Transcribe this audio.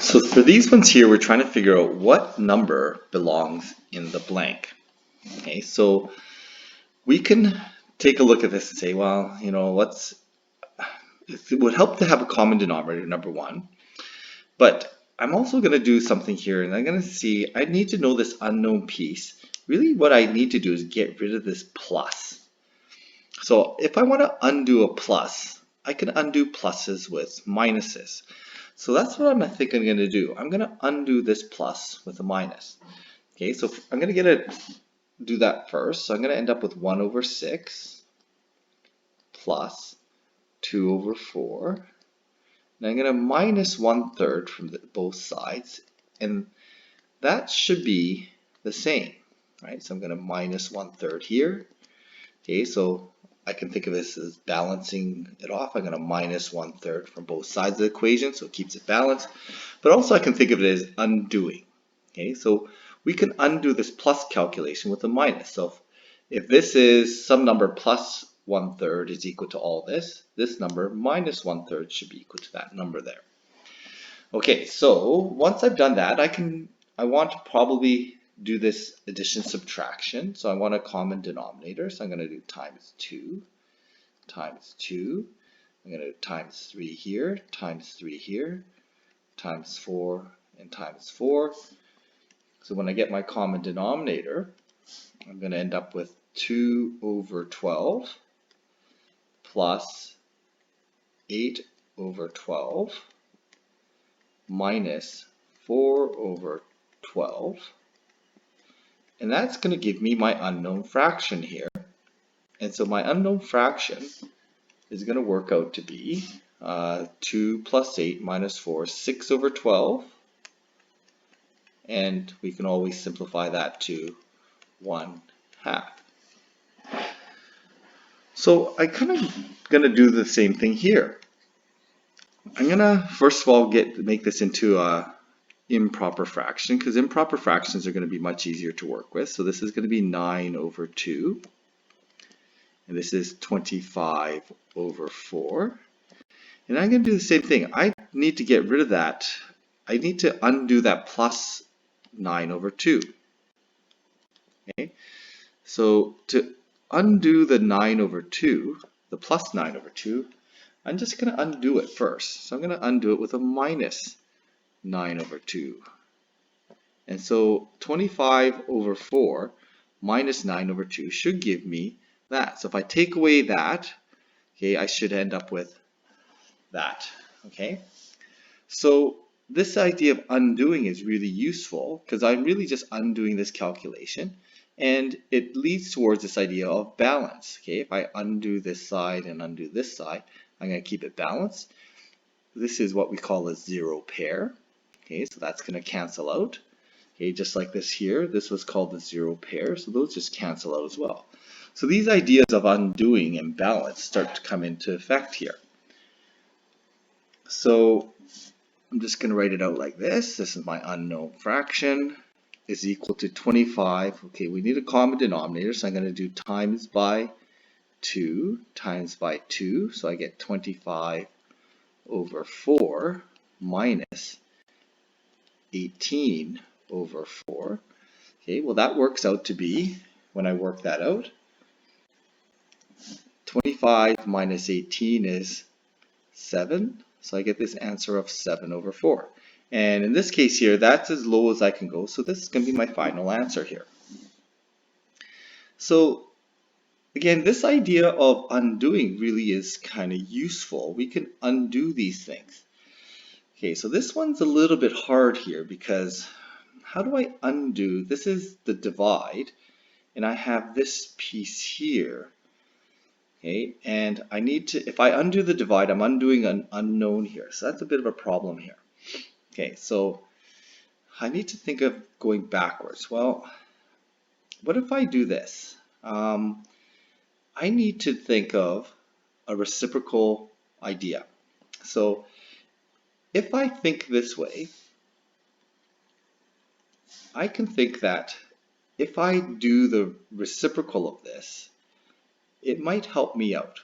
So for these ones here, we're trying to figure out what number belongs in the blank. Okay, so we can take a look at this and say, well, you know, it would help to have a common denominator, number one, but I'm also going to do something here, and I'm going to see, I need to know this unknown piece. Really what I need to do is get rid of this plus. So if I want to undo a plus, I can undo pluses with minuses. So that's what I think I'm going to do. I'm going to undo this plus with a minus. Okay, so I'm going to do that first. So I'm going to end up with 1 over 6 plus 2 over 4. And I'm going to minus 1/3 from both sides. And that should be the same, right? So I'm going to minus 1/3 here. Okay, so I can think of this as balancing it off. I'm going to minus 1/3 from both sides of the equation, so it keeps it balanced. But also I can think of it as undoing. Okay, so we can undo this plus calculation with a minus. So if this is some number plus 1/3 is equal to all this number minus 1/3 should be equal to that number there. Okay, so once I've done that, I want to probably do this addition subtraction. So I want a common denominator. So I'm going to do times 2 times 2. I'm going to do times 3 here, times 3 here, times 4, and times 4. So when I get my common denominator, I'm going to end up with 2 over 12 plus 8 over 12 minus 4 over 12. And that's going to give me my unknown fraction here. And so my unknown fraction is going to work out to be 2 plus 8 minus 4, 6 over 12. And we can always simplify that to 1/2. So I kind of going to do the same thing here. I'm going to first of all make this into a improper fraction, because improper fractions are going to be much easier to work with. So this is going to be 9 over 2. And this is 25 over 4. And I'm going to do the same thing. I need to get rid of that. I need to undo that plus 9 over 2. Okay? So to undo the 9 over 2, the plus 9 over 2, I'm just going to undo it first. So I'm going to undo it with a minus 9 over 2. And so 25 over 4 minus 9 over 2 should give me that. So if I take away that, okay, I should end up with that. Okay, so this idea of undoing is really useful because I'm really just undoing this calculation, and it leads towards this idea of balance. Okay, if I undo this side and undo this side, I'm going to keep it balanced. This is what we call a zero pair. Okay, so that's going to cancel out. Okay, just like this here, this was called the zero pair, so those just cancel out as well. So these ideas of undoing and balance start to come into effect here. So I'm just going to write it out like this. This is my unknown fraction is equal to 25. Okay, we need a common denominator, so I'm going to do times by 2 times by 2. So I get 25 over 4 minus 18 over 4. Okay, well that works out to be, when I work that out, 25 minus 18 is 7. So I get this answer of 7 over 4. And in this case here, that's as low as I can go. So this is going to be my final answer here. So again, this idea of undoing really is kind of useful. We can undo these things. Okay, so this one's a little bit hard here because how do I undo? This is the divide, and I have this piece here. Okay, and I need to, if I undo the divide, I'm undoing an unknown here. So that's a bit of a problem here. Okay, so I need to think of going backwards. Well, what if I do this? I need to think of a reciprocal idea. So if I think this way, I can think that if I do the reciprocal of this, it might help me out.